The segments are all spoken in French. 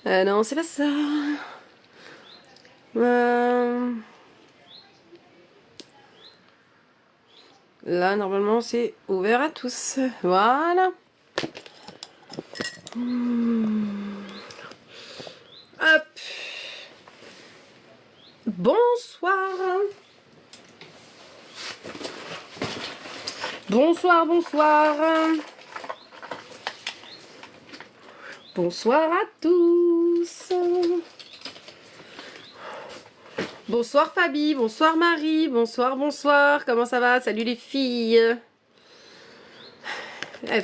Non, c'est pas ça. Euh, Là, normalement, c'est ouvert à tous. Voilà. Hop. Bonsoir. Bonsoir, bonsoir. Bonsoir à tous. Bonsoir Fabi, bonsoir Marie, bonsoir, bonsoir. Comment ça va? Salut les filles.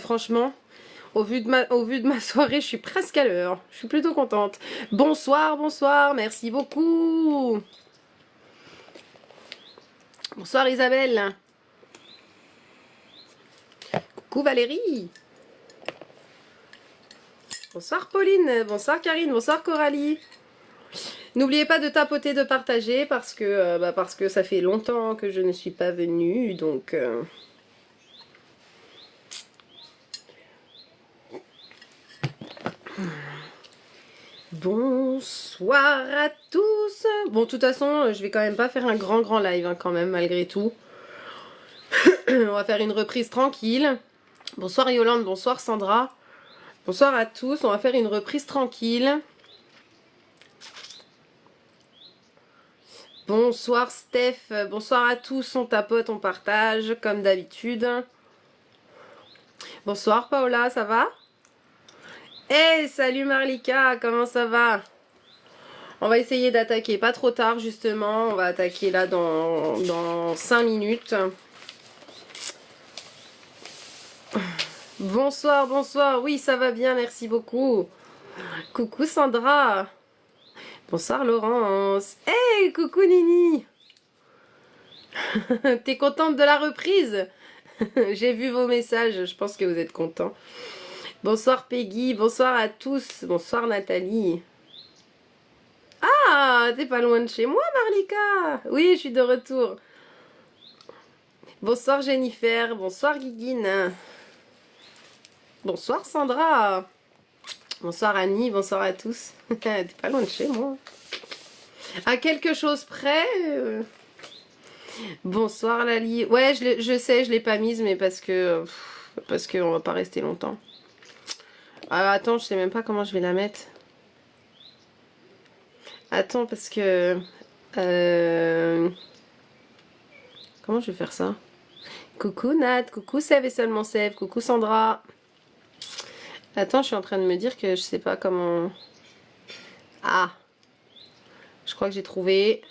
Franchement, au vu de ma soirée, je suis presque à l'heure. Je suis plutôt contente. Bonsoir, bonsoir, merci beaucoup. Bonsoir Isabelle. Coucou Valérie. Bonsoir Pauline, bonsoir Karine, bonsoir Coralie. N'oubliez pas de tapoter, de partager parce que ça fait longtemps que je ne suis pas venue, donc... Bonsoir à tous. Bon, de toute façon, je vais quand même pas faire un grand live, hein, quand même, malgré tout. On va faire une reprise tranquille. Bonsoir Yolande, bonsoir Sandra. Bonsoir à tous, on va faire une reprise tranquille. Bonsoir Steph, bonsoir à tous, on tapote, on partage, comme d'habitude. Bonsoir Paola, ça va? Hey, salut Marlika, comment ça va? On va essayer d'attaquer pas trop tard justement, on va attaquer là dans 5 minutes. Bonsoir, bonsoir, oui ça va bien, merci beaucoup. Coucou Sandra. Bonsoir Laurence. Hey, coucou Nini. T'es contente de la reprise? J'ai vu vos messages, je pense que vous êtes contents. Bonsoir Peggy, bonsoir à tous, bonsoir Nathalie. Ah, t'es pas loin de chez moi Marlika? Oui, je suis de retour. Bonsoir Jennifer, bonsoir Guiguine. Bonsoir Sandra. Bonsoir Annie, bonsoir à tous. T'es pas loin de chez moi. À quelque chose près Bonsoir Lali. Ouais, je sais, je l'ai pas mise, mais parce que on va pas rester longtemps. Ah, attends, je sais même pas comment je vais la mettre. Attends, parce que... Comment je vais faire ça? Coucou Nat, coucou Sève et seulement Sève, coucou Sandra. Attends, je suis en train de me dire que je sais pas comment... Ah, je crois que j'ai trouvé...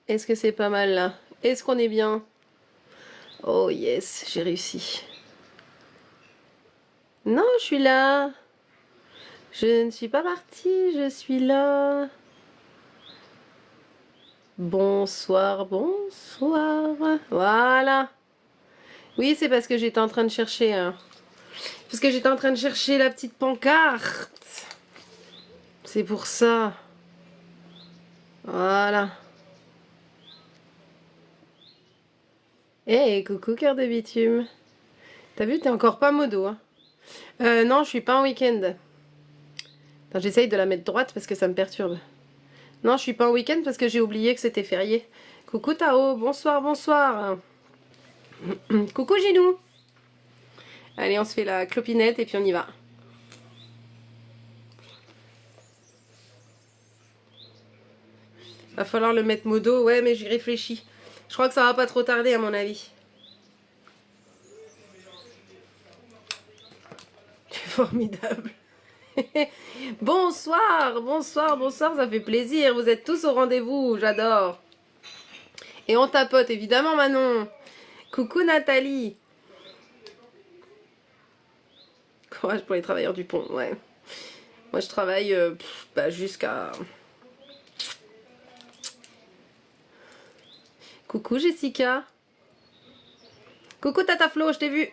Est-ce que c'est pas mal là? Est-ce qu'on est bien? Oh yes, j'ai réussi. Non, je suis là. Je ne suis pas partie, je suis là. Bonsoir, bonsoir. Voilà. Oui, c'est parce que j'étais en train de chercher... Parce que j'étais en train de chercher la petite pancarte. C'est pour ça. Voilà. Hey, coucou cœur de bitume. T'as vu, t'es encore pas modo, hein. Non, je suis pas en week-end. Attends, j'essaye de la mettre droite parce que ça me perturbe. Non, je suis pas en week-end parce que j'ai oublié que c'était férié. Coucou Tao, bonsoir, bonsoir. Coucou Ginou. Allez, on se fait la clopinette et puis on y va. Va falloir le mettre modo, ouais, mais j'y réfléchis. Je crois que ça va pas trop tarder à mon avis. Tu es formidable. Bonsoir, bonsoir, bonsoir, ça fait plaisir. Vous êtes tous au rendez-vous, j'adore. Et on tapote, évidemment, Manon. Coucou Nathalie. Courage pour les travailleurs du pont, ouais. Moi, je travaille jusqu'à... Coucou Jessica. Coucou Tata Flo, je t'ai vu.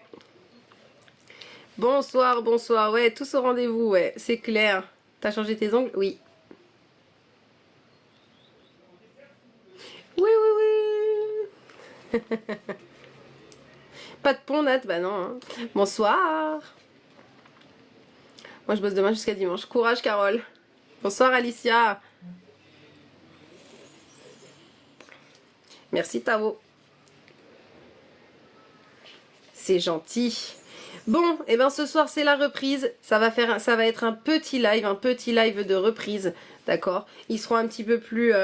Bonsoir, bonsoir. Ouais, tous au rendez-vous, ouais, c'est clair. T'as changé tes ongles? Oui. Oui, oui, oui. Pas de pont, Nat? Bah non. Hein. Bonsoir. Moi, je bosse demain jusqu'à dimanche. Courage, Carole. Bonsoir, Alicia. Merci, Tao. C'est gentil. Bon, et ben ce soir c'est la reprise. Ça va être un petit live de reprise, d'accord. Ils seront un petit peu plus,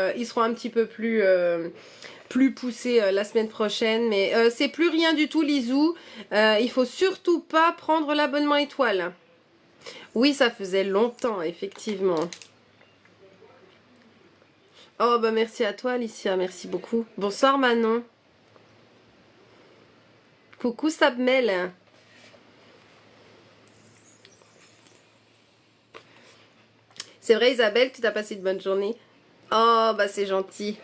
plus poussés la semaine prochaine, mais c'est plus rien du tout, Lisou. Il faut surtout pas prendre l'abonnement étoile. Oui, ça faisait longtemps, effectivement. Oh bah merci à toi, Alicia, merci beaucoup. Bonsoir Manon. Coucou Sabmel. C'est vrai Isabelle, tu t'as passé une bonne journée. Oh bah c'est gentil.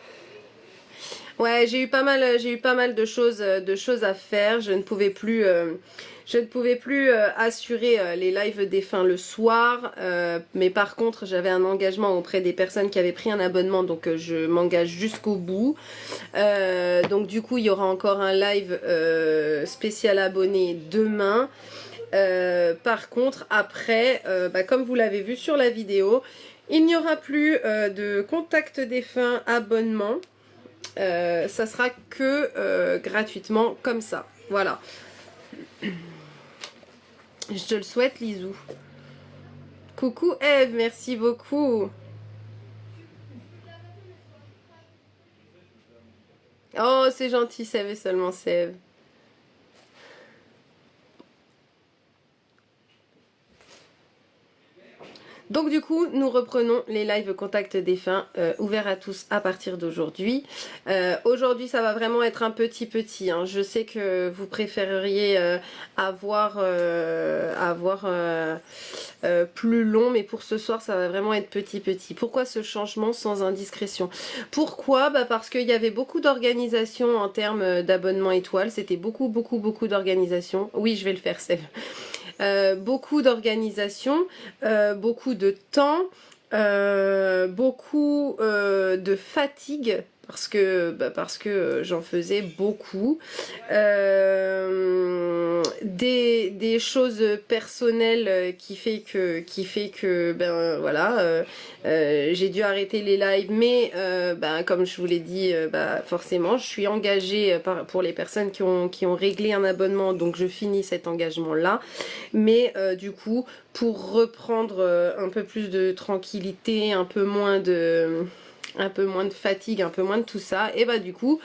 Ouais, j'ai eu pas mal de choses à faire. Je ne pouvais plus assurer les lives des fins le soir. Mais par contre, j'avais un engagement auprès des personnes qui avaient pris un abonnement, donc je m'engage jusqu'au bout. Donc du coup, il y aura encore un live spécial abonné demain. Par contre, après, comme vous l'avez vu sur la vidéo, il n'y aura plus de contact défunt abonnement. Ça sera que gratuitement comme ça. Voilà. Je te le souhaite, Lisou. Coucou Eve, merci beaucoup. Oh, c'est gentil, Sève et seulement Sève. Donc du coup, nous reprenons les lives contact défunt ouverts à tous à partir d'aujourd'hui. Aujourd'hui, ça va vraiment être un petit. Hein. Je sais que vous préféreriez avoir plus long, mais pour ce soir, ça va vraiment être petit. Pourquoi ce changement sans indiscrétion? Pourquoi? Parce qu'il y avait beaucoup d'organisation en termes d'abonnement étoile. C'était beaucoup d'organisation. Oui, je vais le faire, Sève. Beaucoup d'organisation, beaucoup de temps, beaucoup de fatigue parce que j'en faisais beaucoup, des choses personnelles qui fait que voilà, j'ai dû arrêter les lives, mais comme je vous l'ai dit, forcément je suis engagée pour les personnes qui ont réglé un abonnement, donc je finis cet engagement là, mais du coup pour reprendre un peu plus de tranquillité, un peu moins de fatigue, un peu moins de tout ça, et du coup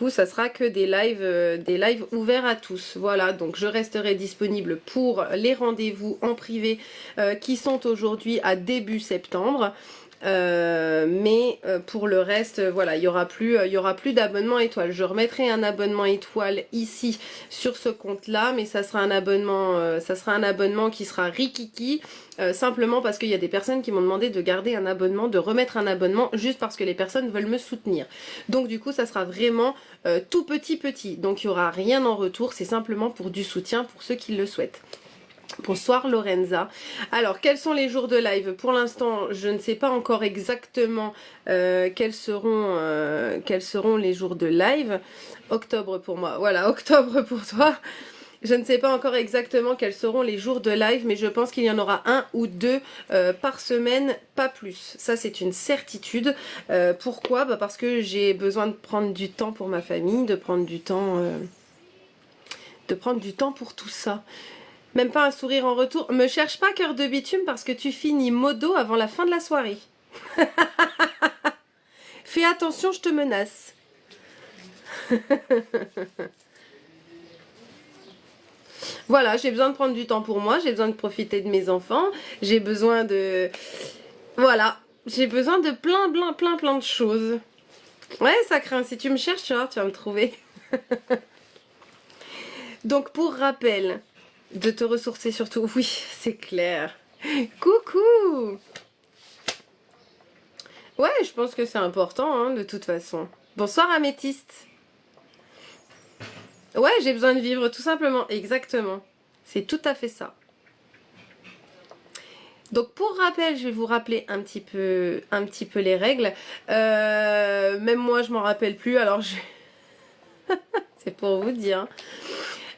ça sera que des lives ouverts à tous. Voilà, donc je resterai disponible pour les rendez-vous en privé qui sont aujourd'hui à début septembre. Mais pour le reste, voilà, il y aura plus d'abonnement étoile. Je remettrai un abonnement étoile ici sur ce compte là, mais ça sera un abonnement qui sera rikiki, simplement parce qu'il y a des personnes qui m'ont demandé de garder un abonnement, de remettre un abonnement, juste parce que les personnes veulent me soutenir. Donc du coup ça sera vraiment tout petit. Donc il n'y aura rien en retour, c'est simplement pour du soutien pour ceux qui le souhaitent. Bonsoir Lorenza. Alors quels sont les jours de live? Pour l'instant je ne sais pas encore exactement quels seront les jours de live. Octobre pour moi, voilà, octobre pour toi. Je ne sais pas encore exactement quels seront les jours de live, mais je pense qu'il y en aura un ou deux par semaine, pas plus. Ça c'est une certitude. Pourquoi? Parce que j'ai besoin de prendre du temps pour ma famille, de prendre du temps pour tout ça. Même pas un sourire en retour. Me cherche pas cœur de bitume parce que tu finis modo avant la fin de la soirée. Fais attention, je te menace. Voilà, j'ai besoin de prendre du temps pour moi, j'ai besoin de profiter de mes enfants, j'ai besoin de... Voilà, j'ai besoin de plein de choses. Ouais, ça craint. Si tu me cherches, tu vois, tu vas me trouver. Donc, pour rappel, de te ressourcer surtout. Oui, c'est clair. Coucou! Ouais, je pense que c'est important, hein, de toute façon. Bonsoir, Améthyste. Ouais, j'ai besoin de vivre, tout simplement. Exactement. C'est tout à fait ça. Donc pour rappel, je vais vous rappeler un petit peu les règles. Même moi, je m'en rappelle plus, alors c'est pour vous dire.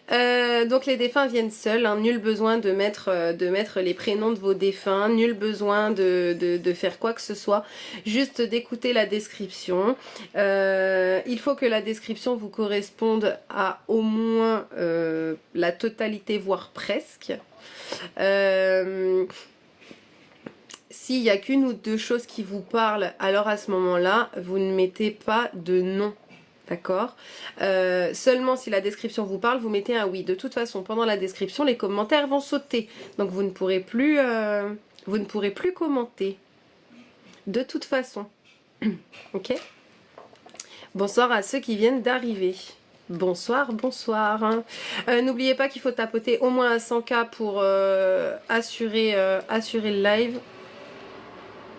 Donc les défunts viennent seuls, hein. Nul besoin de mettre les prénoms de vos défunts, nul besoin de faire quoi que ce soit, juste d'écouter la description. Il faut que la description vous corresponde à au moins la totalité, voire presque. S'il n'y a qu'une ou deux choses qui vous parlent, alors à ce moment-là, vous ne mettez pas de nom. D'accord. Seulement si la description vous parle, vous mettez un oui. De toute façon, pendant la description, les commentaires vont sauter. Donc vous ne pourrez plus commenter. De toute façon. Ok. Bonsoir à ceux qui viennent d'arriver. Bonsoir, bonsoir. N'oubliez pas qu'il faut tapoter au moins à 100K pour assurer le live.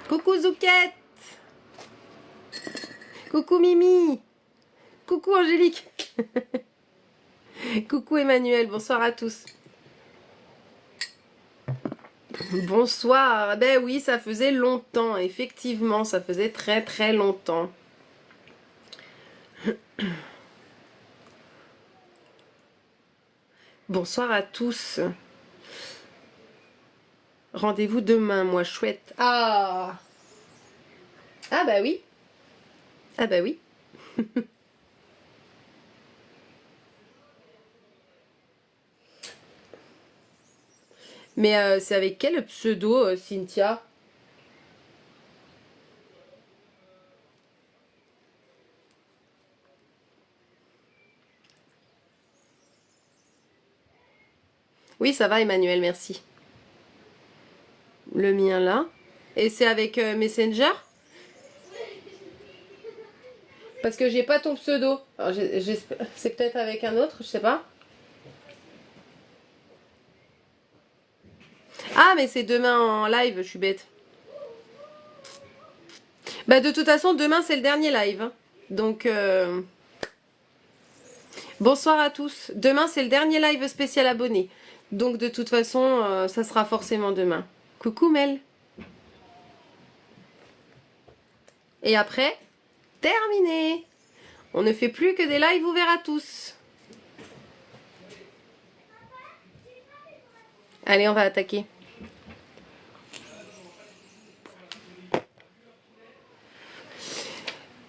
Coucou Zouquette. Coucou Mimi. Coucou Angélique. Coucou Emmanuel, bonsoir à tous. Bonsoir. Ben oui, ça faisait longtemps, effectivement, ça faisait très très longtemps. Bonsoir à tous. Rendez-vous demain, moi chouette. Ah. Ah bah oui. Ah bah oui. Mais c'est avec quel pseudo, Cynthia? Oui, ça va Emmanuel, merci. Le mien là. Et c'est avec Messenger? Parce que j'ai pas ton pseudo. Alors, c'est peut-être avec un autre, je sais pas. Ah, mais c'est demain en live, je suis bête. Bah de toute façon, demain c'est le dernier live, hein. Donc, bonsoir à tous. Demain c'est le dernier live spécial abonné. Donc de toute façon, ça sera forcément demain. Coucou Mel. Et après, terminé. On ne fait plus que des lives ouverts à tous. Allez, on va attaquer.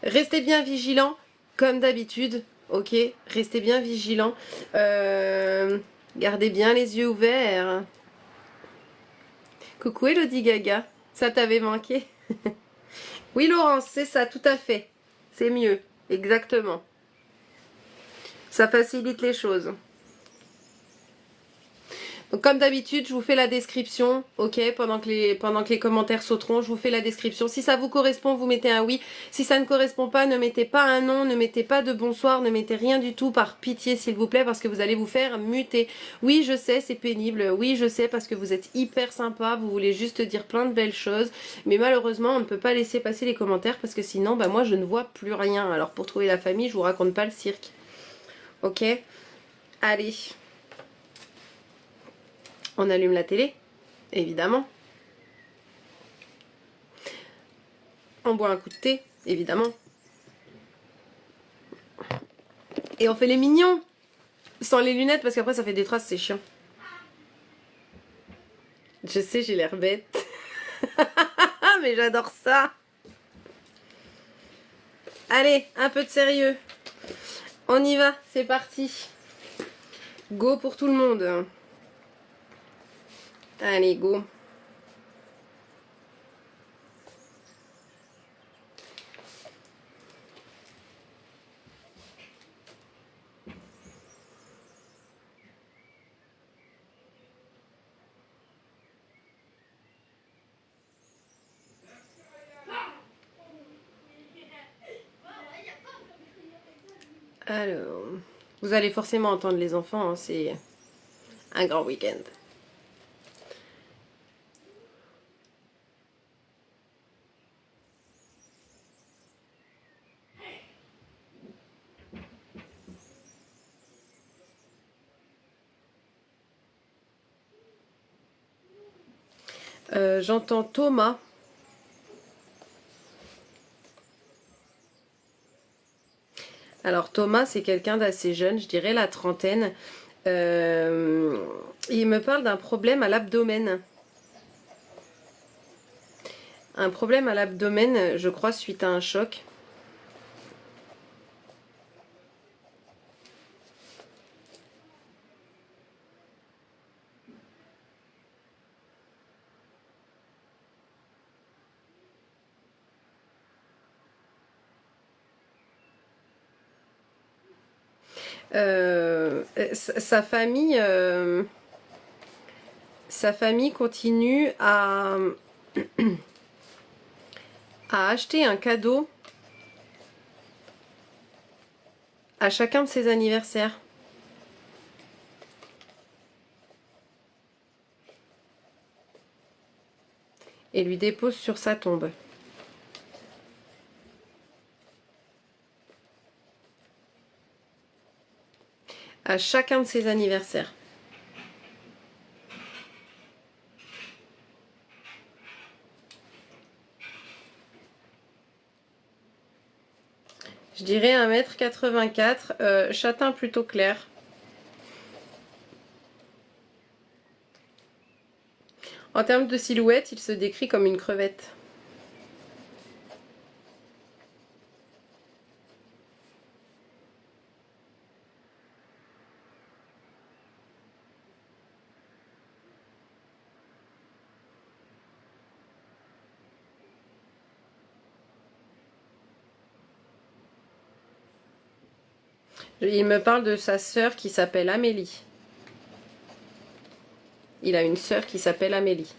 Restez bien vigilants, comme d'habitude. Ok, restez bien vigilants. Gardez bien les yeux ouverts. Coucou Elodie Gaga. Ça t'avait manqué? Oui Laurence, c'est ça, tout à fait. C'est mieux, exactement. Ça facilite les choses. Donc comme d'habitude, je vous fais la description, ok, pendant que les commentaires sauteront, je vous fais la description. Si ça vous correspond, vous mettez un oui. Si ça ne correspond pas, ne mettez pas un non, ne mettez pas de bonsoir, ne mettez rien du tout, par pitié s'il vous plaît, parce que vous allez vous faire muter. Oui, je sais, c'est pénible, oui, je sais, parce que vous êtes hyper sympa, vous voulez juste dire plein de belles choses, mais malheureusement, on ne peut pas laisser passer les commentaires, parce que sinon, bah moi, je ne vois plus rien. Alors pour trouver la famille, je vous raconte pas le cirque. Ok? Allez. On allume la télé, évidemment. On boit un coup de thé, évidemment. Et on fait les mignons. Sans les lunettes, parce qu'après ça fait des traces, c'est chiant. Je sais, j'ai l'air bête. Mais j'adore ça. Allez, un peu de sérieux. On y va, c'est parti. Go pour tout le monde. Allez, go. Alors, vous allez forcément entendre les enfants, hein, c'est un grand week-end. J'entends Thomas. Alors Thomas, c'est quelqu'un d'assez jeune, je dirais la trentaine. Il me parle d'un problème à l'abdomen. Un problème à l'abdomen, je crois, suite à un choc. Sa famille continue à acheter un cadeau à chacun de ses anniversaires. Et lui dépose sur sa tombe. À chacun de ses anniversaires. Je dirais 1,84 m, châtain plutôt clair. En termes de silhouette, il se décrit comme une crevette. Il me parle de sa sœur qui s'appelle Amélie. Il a une sœur qui s'appelle Amélie.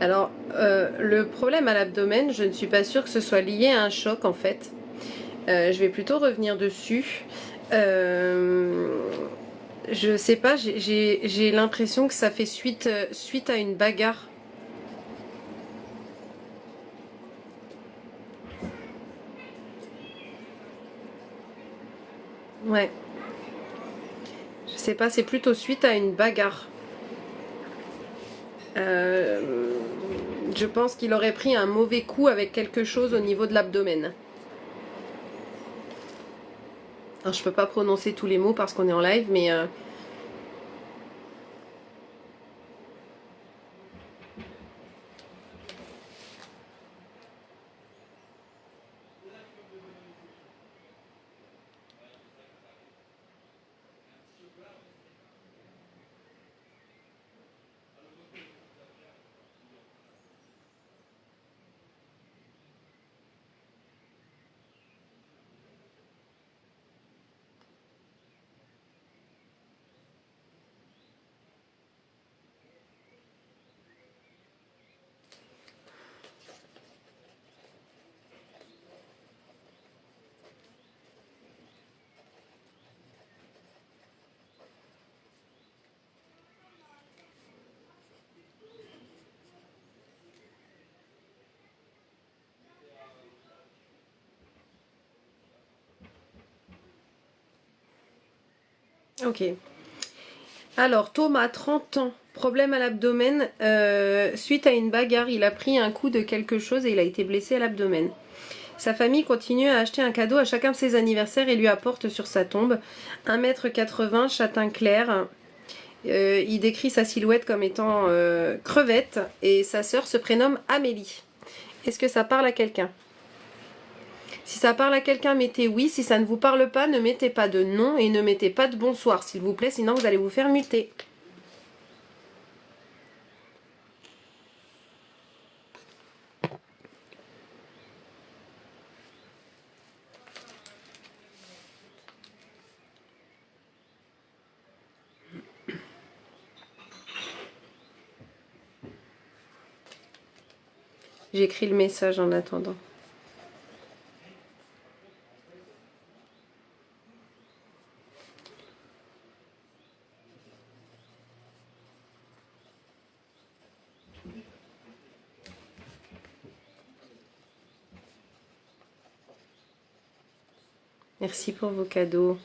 Alors, le problème à l'abdomen, je ne suis pas sûre que ce soit lié à un choc en fait. Je vais plutôt revenir dessus. Je sais pas, j'ai l'impression que ça fait suite à une bagarre. Ouais. Je sais pas, c'est plutôt suite à une bagarre. Je pense qu'il aurait pris un mauvais coup avec quelque chose au niveau de l'abdomen. Alors, je peux pas prononcer tous les mots parce qu'on est en live, mais ok. Alors, Thomas, 30 ans, problème à l'abdomen. Suite à une bagarre, il a pris un coup de quelque chose et il a été blessé à l'abdomen. Sa famille continue à acheter un cadeau à chacun de ses anniversaires et lui apporte sur sa tombe 1,80 m, châtain clair. Il décrit sa silhouette comme étant crevette et sa sœur se prénomme Amélie. Est-ce que ça parle à quelqu'un? Si ça parle à quelqu'un, mettez oui. Si ça ne vous parle pas, ne mettez pas de non et ne mettez pas de bonsoir, s'il vous plaît, sinon vous allez vous faire muter. J'écris le message en attendant. Merci pour vos cadeaux.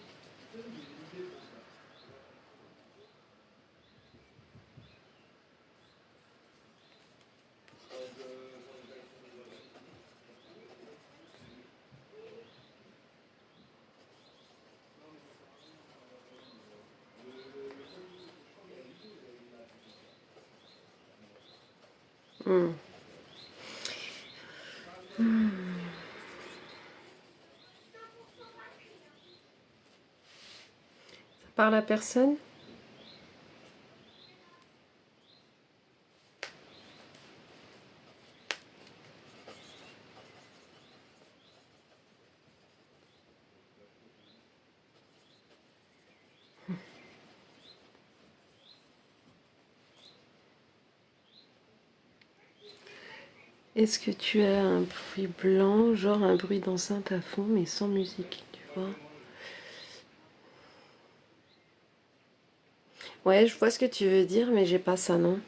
Ça parle à personne? Est-ce que tu as un bruit blanc, genre un bruit d'enceinte à fond, mais sans musique, tu vois? Ouais, je vois ce que tu veux dire, mais j'ai pas ça, non.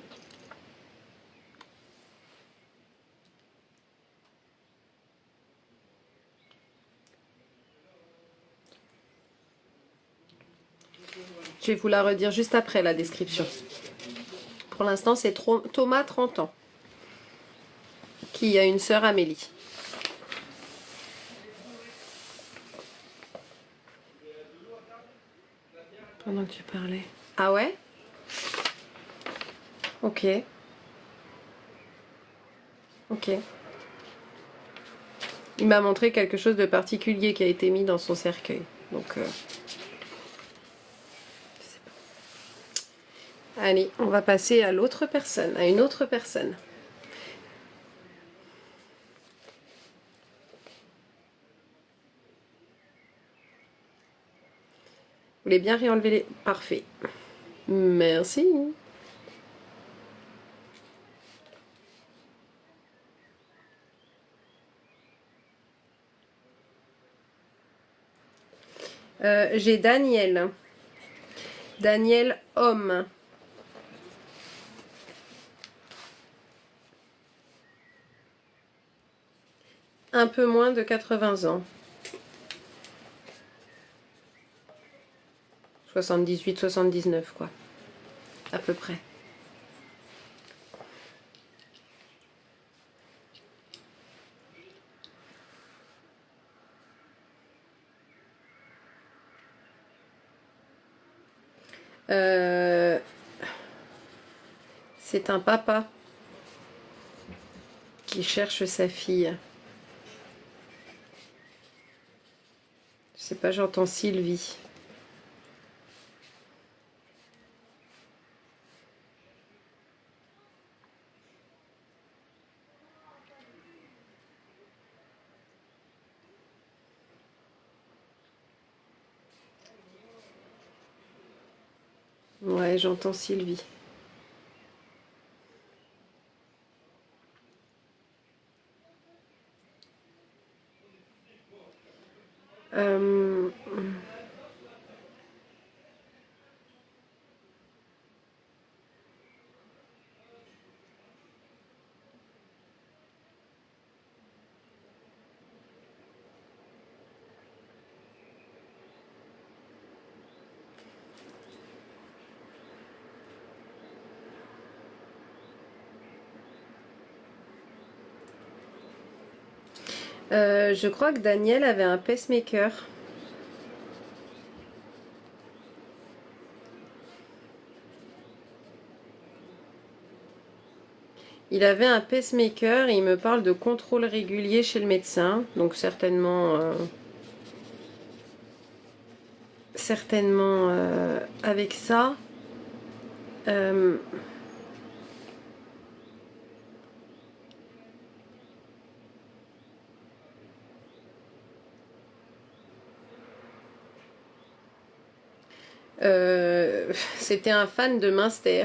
Je vais vous la redire juste après la description. Pour l'instant, c'est Thomas, 30 ans, qui a une sœur Amélie. Pendant que tu parlais. Ah ouais? Ok. Ok. Il m'a montré quelque chose de particulier qui a été mis dans son cercueil. Donc, je sais pas. Allez, on va passer à l'autre personne, à une autre personne. Vous voulez bien réenlever les... Parfait. Merci. J'ai Daniel. Daniel, homme. Un peu moins de 80 ans. 78, 79, quoi. À peu près. C'est un papa qui cherche sa fille. Je sais pas, j'entends Sylvie. Ouais, j'entends Sylvie. Euh, je crois que Daniel avait un pacemaker. Il avait un pacemaker et il me parle de contrôle régulier chez le médecin. Donc certainement, avec ça. Euh, C'était un fan de Münster.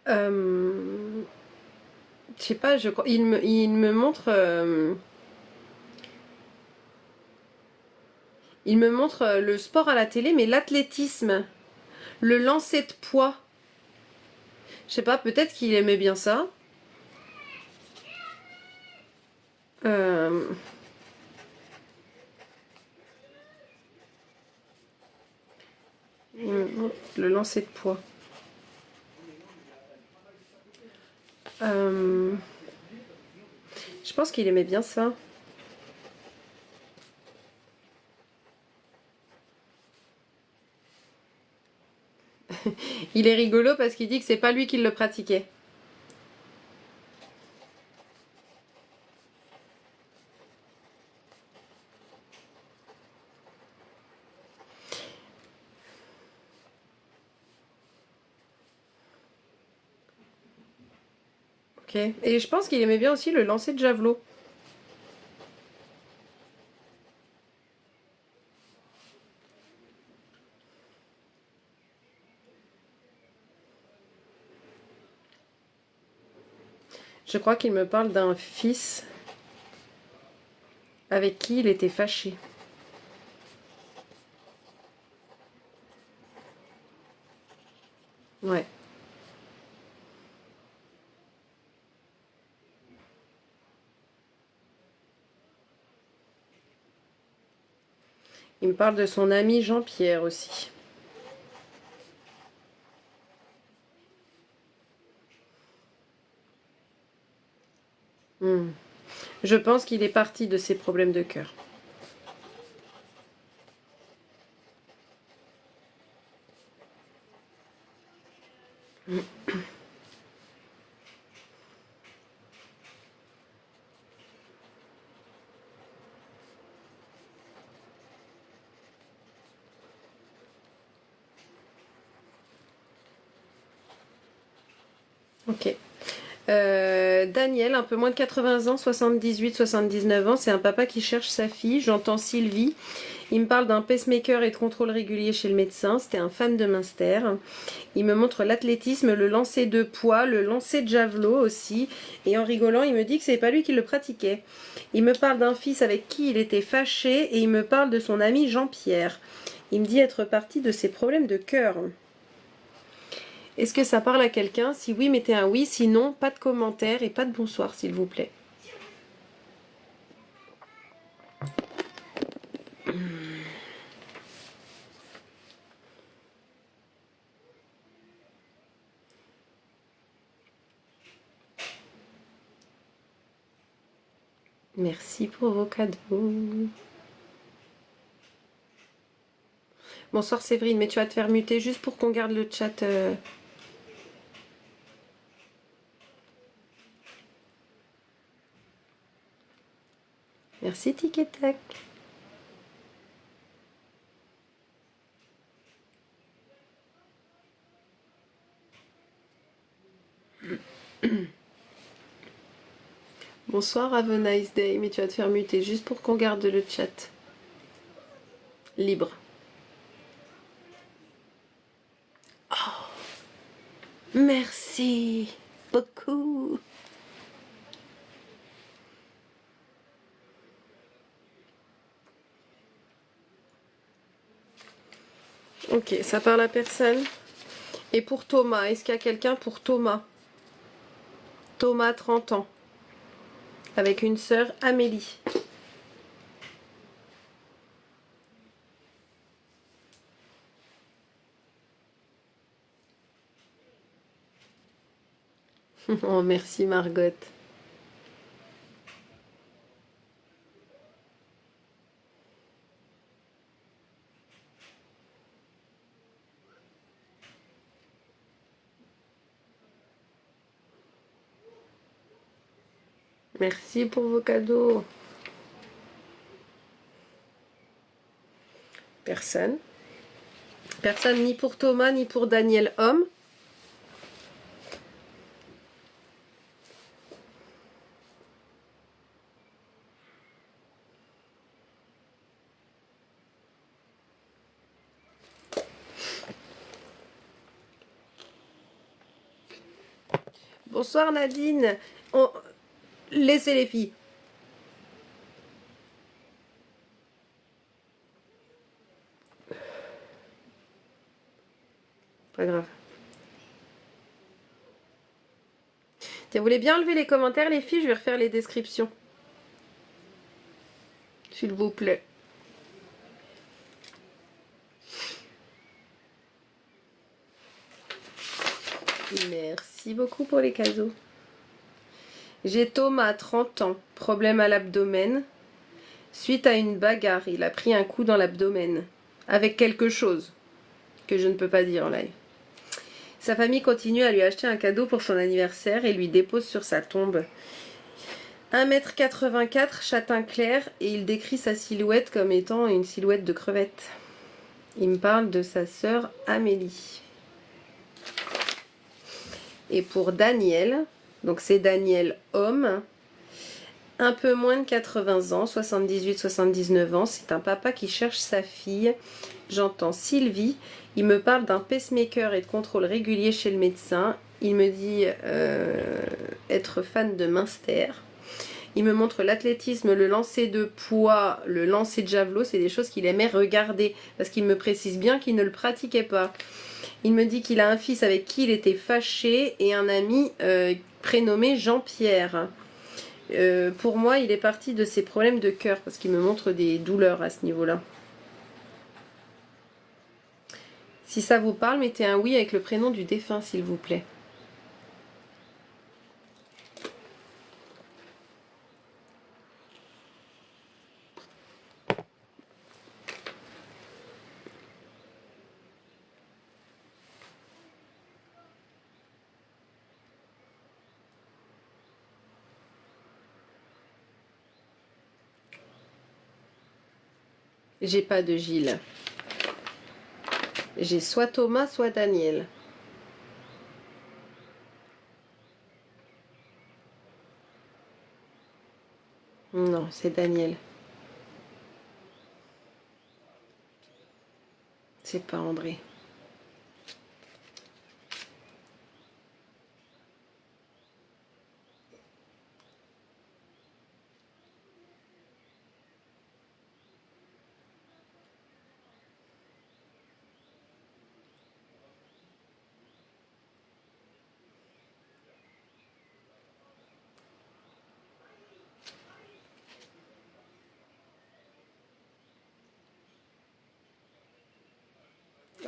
Euh, je sais pas, je crois. Il me montre. Il me montre le sport à la télé, mais l'athlétisme, le lancer de poids. Je sais pas, peut-être qu'il aimait bien ça. Euh, le lancer de poids. Euh, je pense qu'il aimait bien ça. Il est rigolo parce qu'il dit que c'est pas lui qui le pratiquait. Ok. Et je pense qu'il aimait bien aussi le lancer de javelot. Je crois qu'il me parle d'un fils avec qui il était fâché. Ouais. Il me parle de son ami Jean-Pierre aussi. Hmm. Je pense qu'il est parti de ses problèmes de cœur. Ok. Daniel, un peu moins de 80 ans, 78-79 ans, c'est un papa qui cherche sa fille. J'entends Sylvie. Il me parle d'un pacemaker et de contrôle régulier chez le médecin. C'était un fan de Münster. Il me montre l'athlétisme, le lancer de poids, le lancer de javelot aussi. Et en rigolant, il me dit que c'est pas lui qui le pratiquait. Il me parle d'un fils avec qui il était fâché et il me parle de son ami Jean-Pierre. Il me dit être parti de ses problèmes de cœur. Est-ce que ça parle à quelqu'un? Si oui, mettez un oui. Sinon, pas de commentaire et pas de bonsoir, s'il vous plaît. Merci pour vos cadeaux. Bonsoir Séverine, mais tu vas te faire muter juste pour qu'on garde le chat. Merci Tic et Tac. Bonsoir, have a nice day, mais tu vas te faire muter juste pour qu'on garde le chat. libre. Merci beaucoup. Ok, ça parle à personne. Et pour Thomas, est-ce qu'il y a quelqu'un pour Thomas? Thomas, 30 ans. Avec une sœur, Amélie. Oh, merci Margot. Merci pour vos cadeaux. Personne. Personne ni pour Thomas ni pour Daniel Homme. Bonsoir Nadine. Laissez les filles. Pas grave. Tiens, vous voulez bien lever les commentaires les filles? Je vais refaire les descriptions. S'il vous plaît. Merci beaucoup pour les cadeaux. J'ai Thomas, 30 ans, problème à l'abdomen. Suite à une bagarre, il a pris un coup dans l'abdomen. Avec quelque chose que je ne peux pas dire en live. Sa famille continue à lui acheter un cadeau pour son anniversaire et lui dépose sur sa tombe. 1,84 m, châtain clair, et il décrit sa silhouette comme étant une silhouette de crevette. Il me parle de sa sœur Amélie. Et pour Daniel, donc c'est Daniel homme, un peu moins de 80 ans, 78-79 ans, c'est un papa qui cherche sa fille. J'entends Sylvie, il me parle d'un pacemaker et de contrôle régulier chez le médecin. Il me dit être fan de Münster. Il me montre l'athlétisme, le lancer de poids, le lancer de javelot, c'est des choses qu'il aimait regarder, parce qu'il me précise bien qu'il ne le pratiquait pas. Il me dit qu'il a un fils avec qui il était fâché et un ami prénommé Jean-Pierre. Pour moi, il est parti de ses problèmes de cœur, parce qu'il me montre des douleurs à ce niveau-là. Si ça vous parle, mettez un oui avec le prénom du défunt, s'il vous plaît. J'ai pas de Gilles. J'ai soit Thomas, soit Daniel. Non, c'est Daniel. C'est pas André.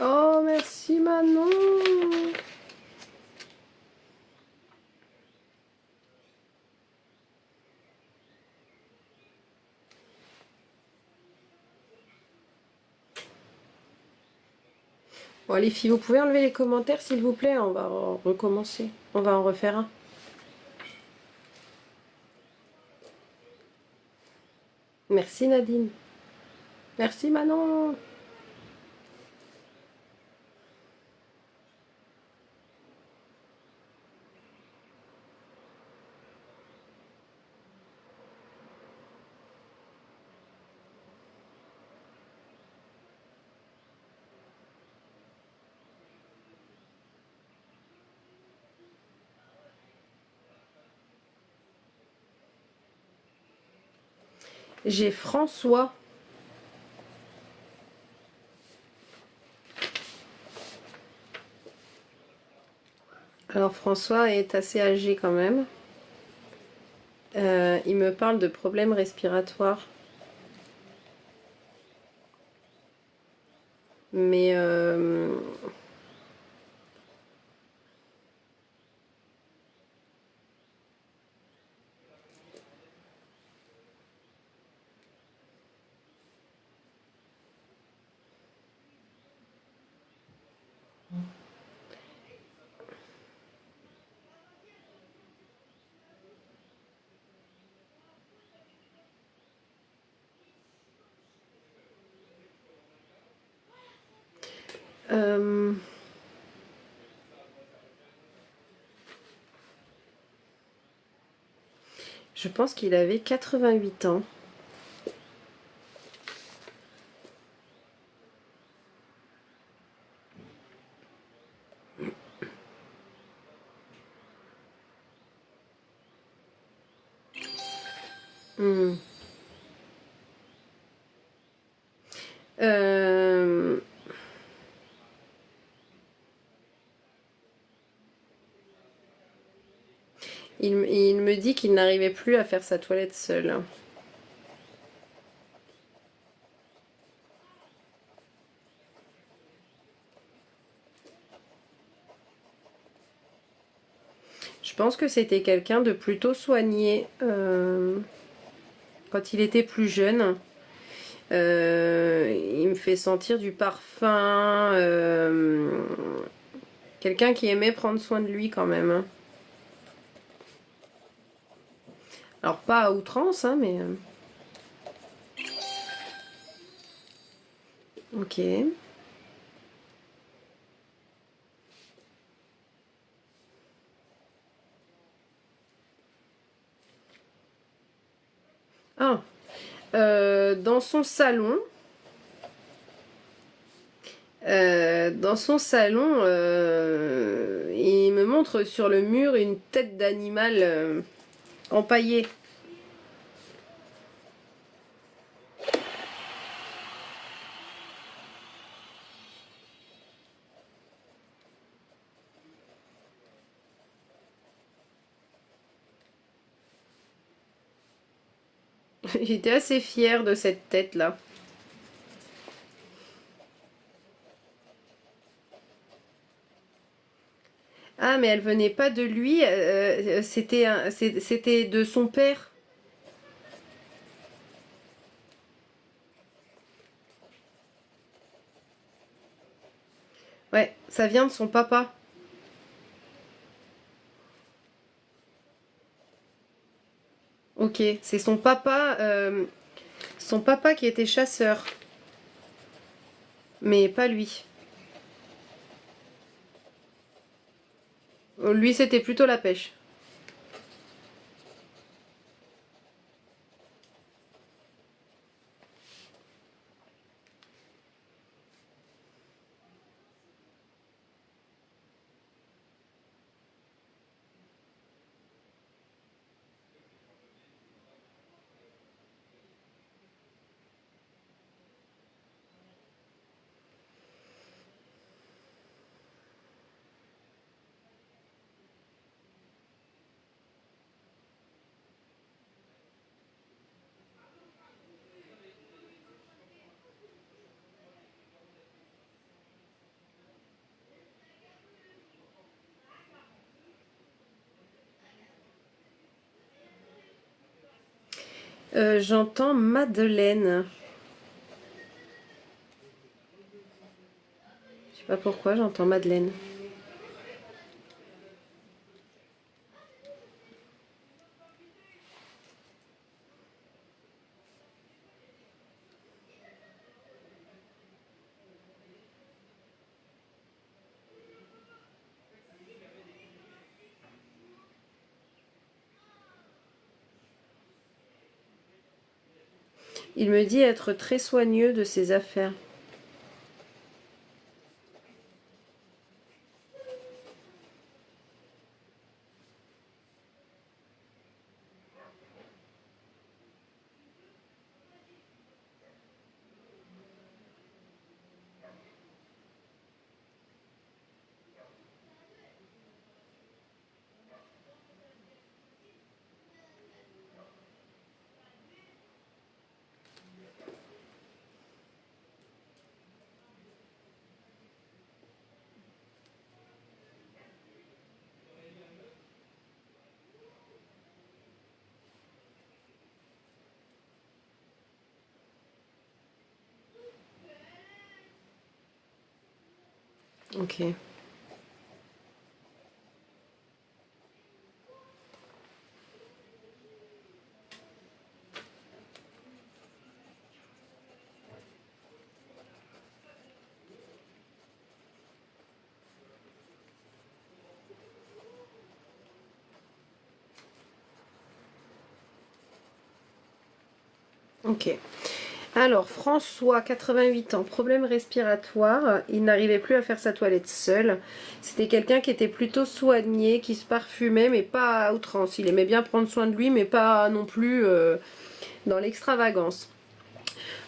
Oh, merci Manon. Bon, les filles, vous pouvez enlever les commentaires, s'il vous plaît. On va recommencer. On va en refaire un. Merci Nadine. Merci Manon. J'ai François. Alors François est assez âgé quand même. Il me parle de problèmes respiratoires. Mais euh, je pense qu'il avait 88 ans. Hmm. Euh, il me dit qu'il n'arrivait plus à faire sa toilette seul. Je pense que c'était quelqu'un de plutôt soigné quand il était plus jeune. Il me fait sentir du parfum. Quelqu'un qui aimait prendre soin de lui quand même, hein. Alors pas à outrance, hein, mais... Ok. Ah. Dans son salon... il me montre sur le mur une tête d'animal empaillée. J'étais assez fière de cette tête-là. Ah, mais elle venait pas de lui, c'était de son père. Ouais, ça vient de son papa. Ok, c'est son papa qui était chasseur, mais pas lui. Lui, c'était plutôt la pêche. J'entends Madeleine. Je sais pas pourquoi, j'entends Madeleine. Il me dit être très soigneux de ses affaires. Ok. Ok. Alors, François, 88 ans, problème respiratoire. Il n'arrivait plus à faire sa toilette seul. C'était quelqu'un qui était plutôt soigné, qui se parfumait, mais pas à outrance. Il aimait bien prendre soin de lui, mais pas non plus dans l'extravagance.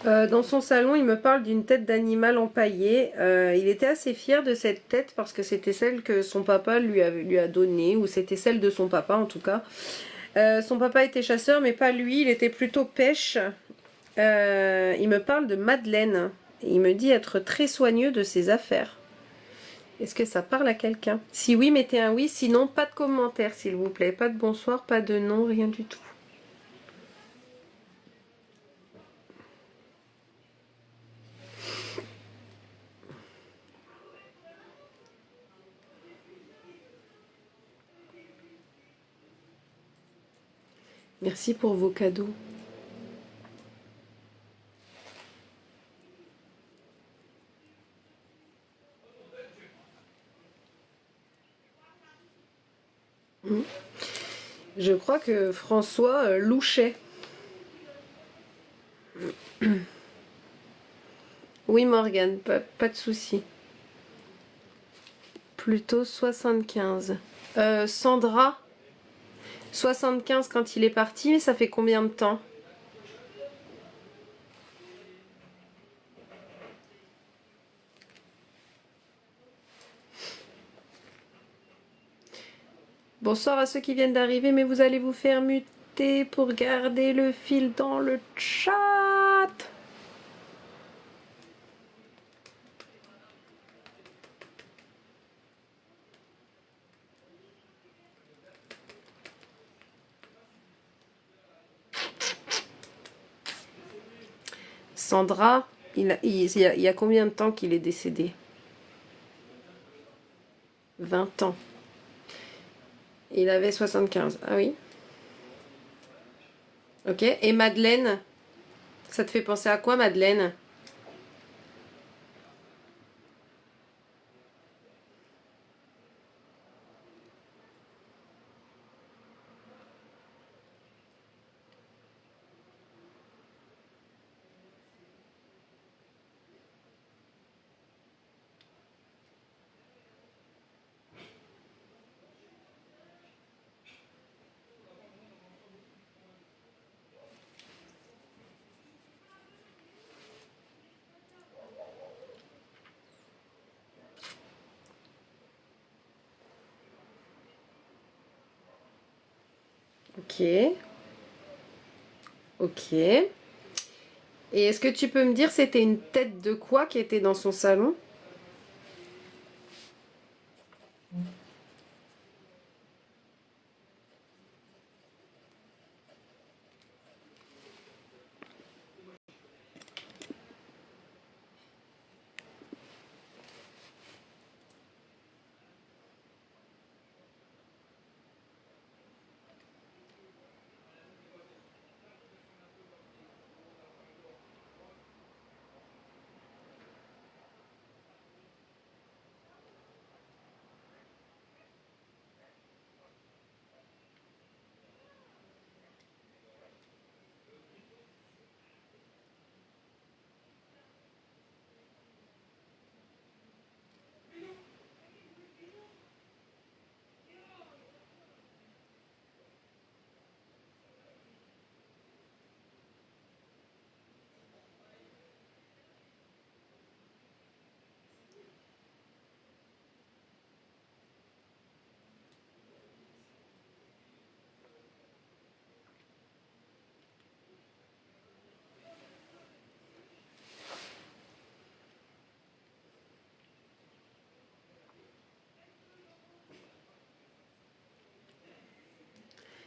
Dans son salon, il me parle d'une tête d'animal empaillée. Il était assez fier de cette tête parce que c'était celle que son papa lui a donnée, ou c'était celle de son papa en tout cas. Son papa était chasseur, mais pas lui, il était plutôt pêche. Il me parle de Madeleine. Il me dit être très soigneux de ses affaires. Est-ce que ça parle à quelqu'un? Si oui, mettez un oui. Sinon, pas de commentaire, s'il vous plaît. Pas de bonsoir, pas de non, rien du tout. Merci pour vos cadeaux. Je crois que François louchait. Oui, Morgane, pas de souci. Plutôt 75. Sandra, 75 quand il est parti, mais ça fait combien de temps? Bonsoir à ceux qui viennent d'arriver, mais vous allez vous faire muter pour garder le fil dans le chat. Sandra, il y a combien de temps qu'il est décédé? 20 ans. Il avait 75. Ah oui. Ok. Et Madeleine, ça te fait penser à quoi, Madeleine? Ok. Ok. Et est-ce que tu peux me dire c'était une tête de quoi qui était dans son salon?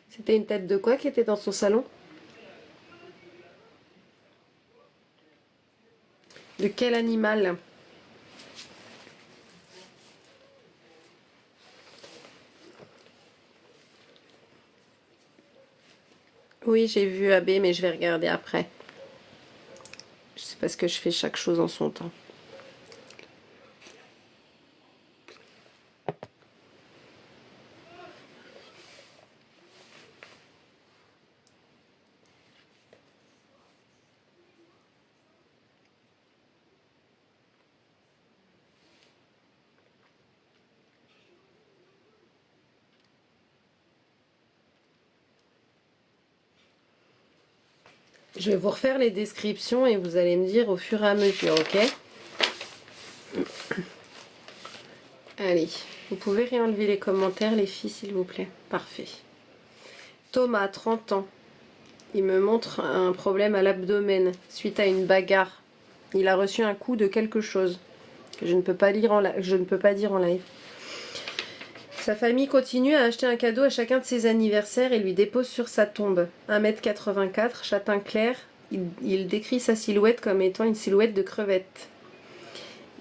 C'était une tête de quoi qui était dans son salon? De quel animal? Oui, j'ai vu AB, mais je vais regarder après. C'est parce que je fais chaque chose en son temps. Je vais vous refaire les descriptions et vous allez me dire au fur et à mesure, ok? Allez, vous pouvez réenlever les commentaires, les filles, s'il vous plaît. Parfait. Thomas, 30 ans. Il me montre un problème à l'abdomen suite à une bagarre. Il a reçu un coup de quelque chose que je ne peux pas dire en live. Sa famille continue à acheter un cadeau à chacun de ses anniversaires et lui dépose sur sa tombe. 1,84 m, châtain clair. Il décrit sa silhouette comme étant une silhouette de crevette.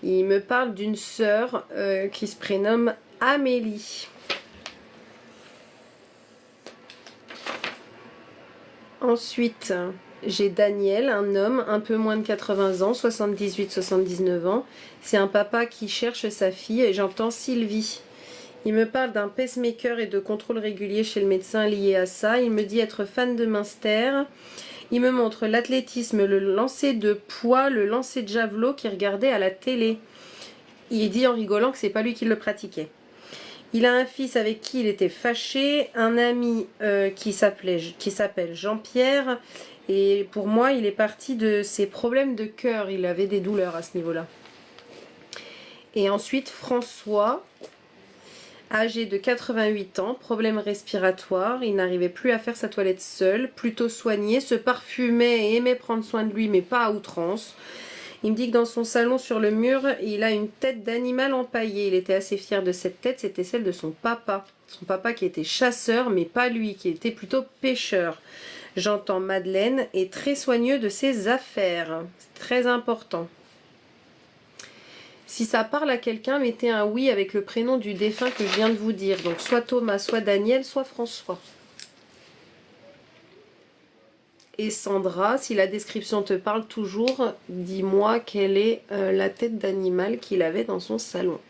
Il me parle d'une sœur qui se prénomme Amélie. Ensuite, j'ai Daniel, un homme, un peu moins de 80 ans, 78-79 ans. C'est un papa qui cherche sa fille et j'entends Sylvie. Il me parle d'un pacemaker et de contrôle régulier chez le médecin lié à ça. Il me dit être fan de Munster. Il me montre l'athlétisme, le lancer de poids, le lancer de javelot qu'il regardait à la télé. Il dit en rigolant que c'est pas lui qui le pratiquait. Il a un fils avec qui il était fâché, un ami qui s'appelle Jean-Pierre. Et pour moi, il est parti de ses problèmes de cœur. Il avait des douleurs à ce niveau-là. Et ensuite, François, âgé de 88 ans, problème respiratoire. Il n'arrivait plus à faire sa toilette seul, plutôt soigné, se parfumait et aimait prendre soin de lui, mais pas à outrance. Il me dit que dans son salon sur le mur, il a une tête d'animal empaillée. Il était assez fier de cette tête, c'était celle de son papa. Son papa qui était chasseur, mais pas lui, qui était plutôt pêcheur. J'entends Madeleine est très soigneux de ses affaires. C'est très important. Si ça parle à quelqu'un, mettez un oui avec le prénom du défunt que je viens de vous dire. Donc soit Thomas, soit Daniel, soit François. Et Sandra, si la description te parle toujours, dis-moi quelle est la tête d'animal qu'il avait dans son salon.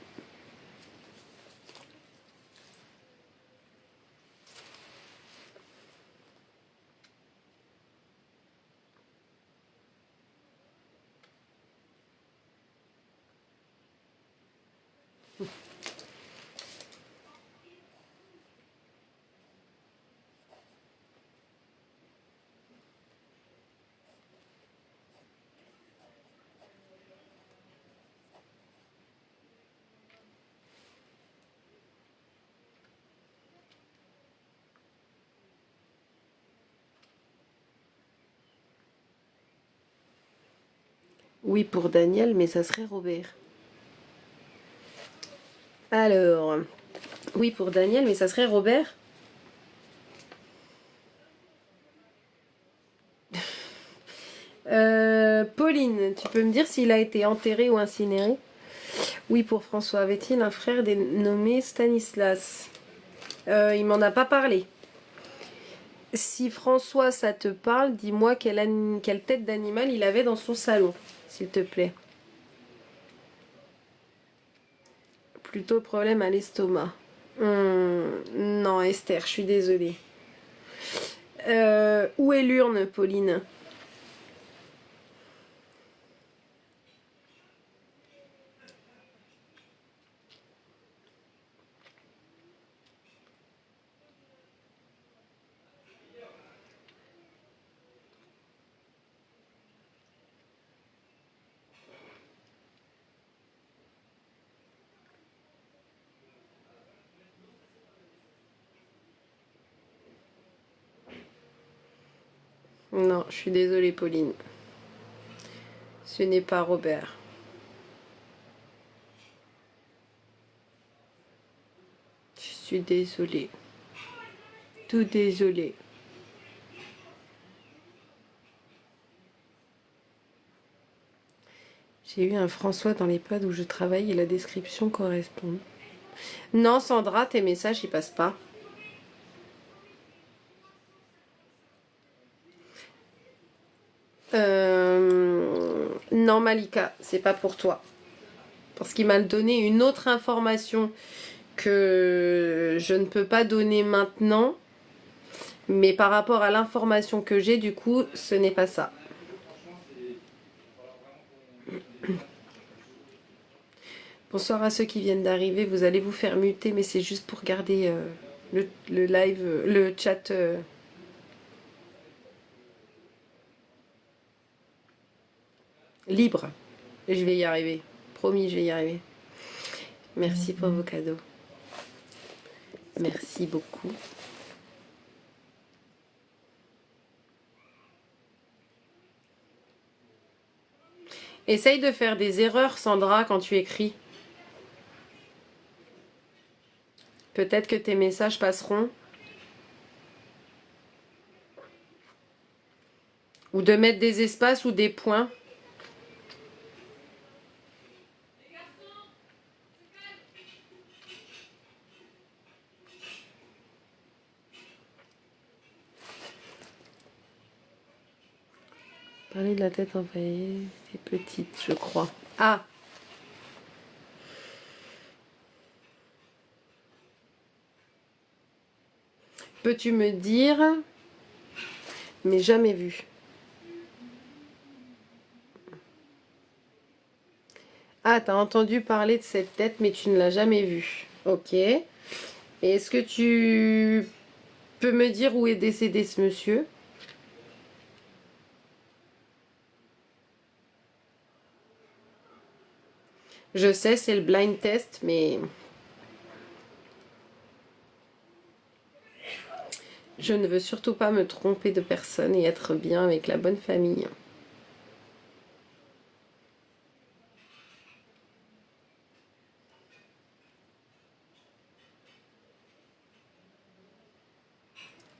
Oui pour Daniel, mais ça serait Robert. Alors, oui pour Daniel, mais ça serait Robert. Pauline, tu peux me dire s'il a été enterré ou incinéré? Oui pour François. Avait-il un frère nommé Stanislas? Il m'en a pas parlé. Si François ça te parle, dis-moi quelle tête d'animal il avait dans son salon, s'il te plaît. Plutôt problème à l'estomac. Non Esther, je suis désolée. Où est l'urne, Pauline? Non, je suis désolée, Pauline. Ce n'est pas Robert. Je suis désolée. Tout désolée. J'ai eu un François dans l'EHPAD où je travaille et la description correspond. Non, Sandra, tes messages, ils passent pas. Non, Malika, c'est pas pour toi. Parce qu'il m'a donné une autre information que je ne peux pas donner maintenant. Mais par rapport à l'information que j'ai, du coup, ce n'est pas ça. Bonsoir à ceux qui viennent d'arriver. Vous allez vous faire muter, mais c'est juste pour garder le live, le chat libre. Et je vais y arriver. Promis, je vais y arriver. Merci pour vos cadeaux. Merci beaucoup. Essaye de faire des erreurs, Sandra, quand tu écris. Peut-être que tes messages passeront. Ou de mettre des espaces ou des points. Parler de la tête envahie, c'est petite, je crois. Ah! Peux-tu me dire, mais jamais vu. Ah, t'as entendu parler de cette tête, mais tu ne l'as jamais vue. Ok. Et est-ce que tu peux me dire où est décédé ce monsieur? Je sais, c'est le blind test, mais je ne veux surtout pas me tromper de personne et être bien avec la bonne famille.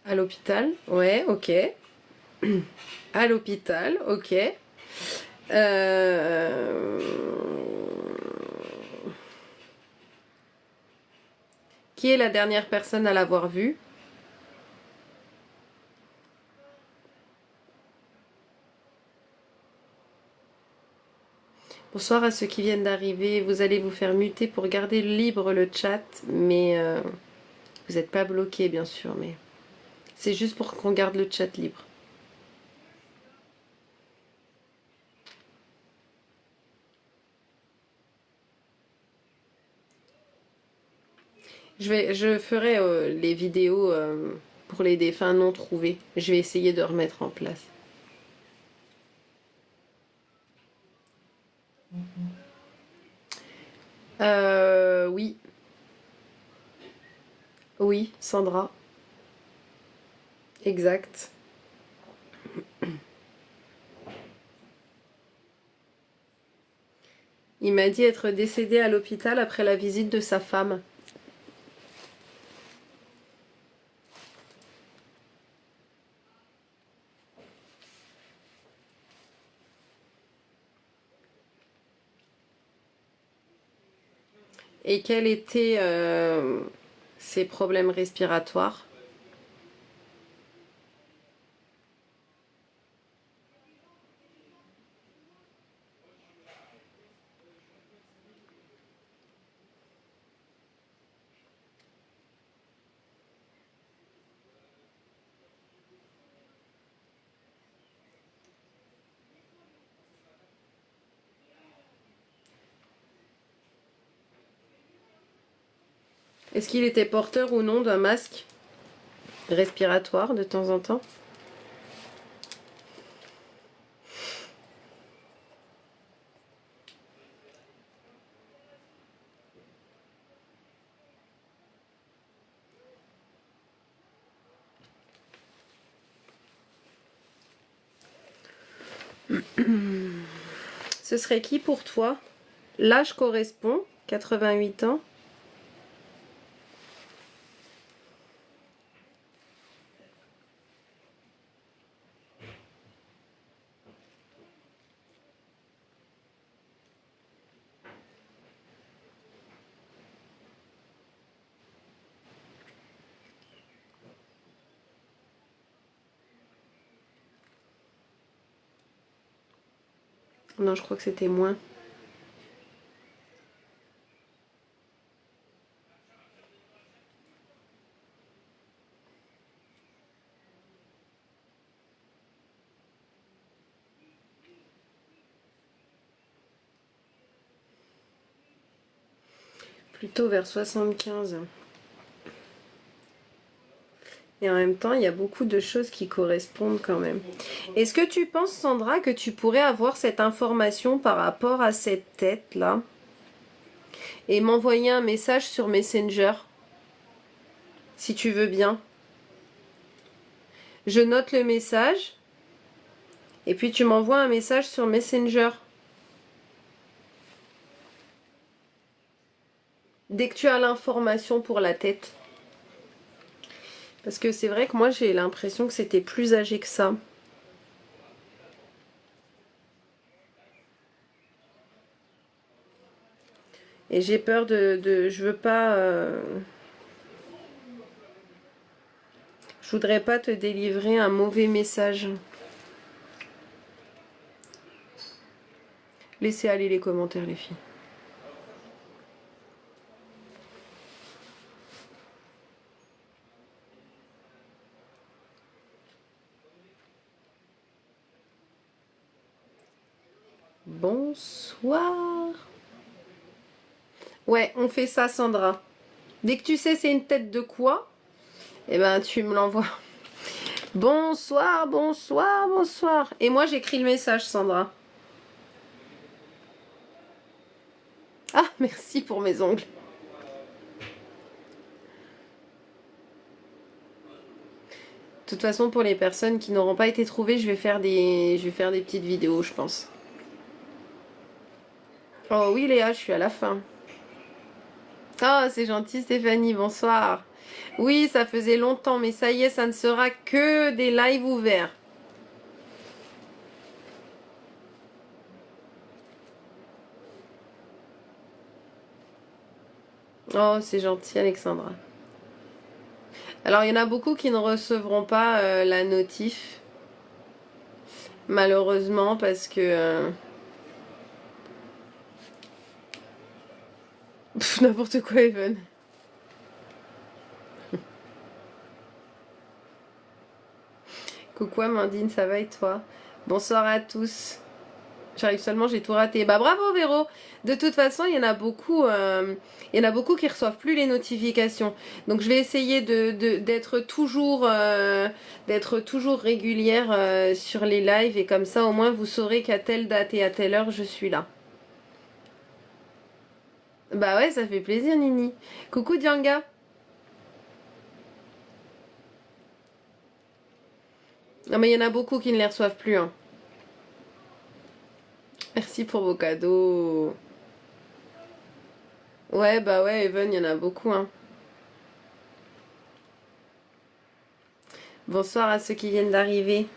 À l'hôpital? Ouais, ok. À l'hôpital, ok. Euh, Qui est la dernière personne à l'avoir vu? Bonsoir à ceux qui viennent d'arriver. Vous allez vous faire muter pour garder libre le chat, mais vous n'êtes pas bloqué bien sûr, mais c'est juste pour qu'on garde le chat libre. Je ferai les vidéos pour les défunts non trouvés. Je vais essayer de remettre en place. Oui. Oui, Sandra. Exact. Il m'a dit être décédé à l'hôpital après la visite de sa femme. Et quels étaient ses problèmes respiratoires? Est-ce qu'il était porteur ou non d'un masque respiratoire de temps en temps? Ce serait qui pour toi? L'âge correspond, 88 ans. Non, je crois que c'était moins. Plutôt vers 75. Et en même temps, il y a beaucoup de choses qui correspondent quand même. Est-ce que tu penses, Sandra, que tu pourrais avoir cette information par rapport à cette tête-là et m'envoyer un message sur Messenger, si tu veux bien? Je note le message et puis tu m'envoies un message sur Messenger. Dès que tu as l'information pour la tête. Parce que c'est vrai que moi j'ai l'impression que c'était plus âgé que ça. Et j'ai peur je veux pas... je voudrais pas te délivrer un mauvais message. Laissez aller les commentaires, les filles. Bonsoir. Ouais, on fait ça, Sandra. Dès que tu sais c'est une tête de quoi, eh ben tu me l'envoies. Bonsoir, bonsoir, bonsoir. Et moi j'écris le message, Sandra. Ah, merci pour mes ongles. De toute façon, pour les personnes qui n'auront pas été trouvées, je vais faire des petites vidéos, je pense. Oh oui, Léa, je suis à la fin. Oh, c'est gentil, Stéphanie, bonsoir. Oui, ça faisait longtemps, mais ça y est, ça ne sera que des lives ouverts. Oh, c'est gentil, Alexandra. Alors, il y en a beaucoup qui ne recevront pas la notif, malheureusement, parce que... n'importe quoi, Evan. Coucou Amandine, ça va et toi? Bonsoir à tous. J'arrive seulement, j'ai tout raté. Bah bravo Véro. De toute façon, il y en a beaucoup qui reçoivent plus les notifications. Donc je vais essayer d'être toujours régulière sur les lives et comme ça au moins vous saurez qu'à telle date et à telle heure je suis là. Bah ouais, ça fait plaisir Nini. Coucou Dianga. Non mais il y en a beaucoup qui ne les reçoivent plus. Hein. Merci pour vos cadeaux. Ouais, bah ouais, Even, il y en a beaucoup. Hein. Bonsoir à ceux qui viennent d'arriver.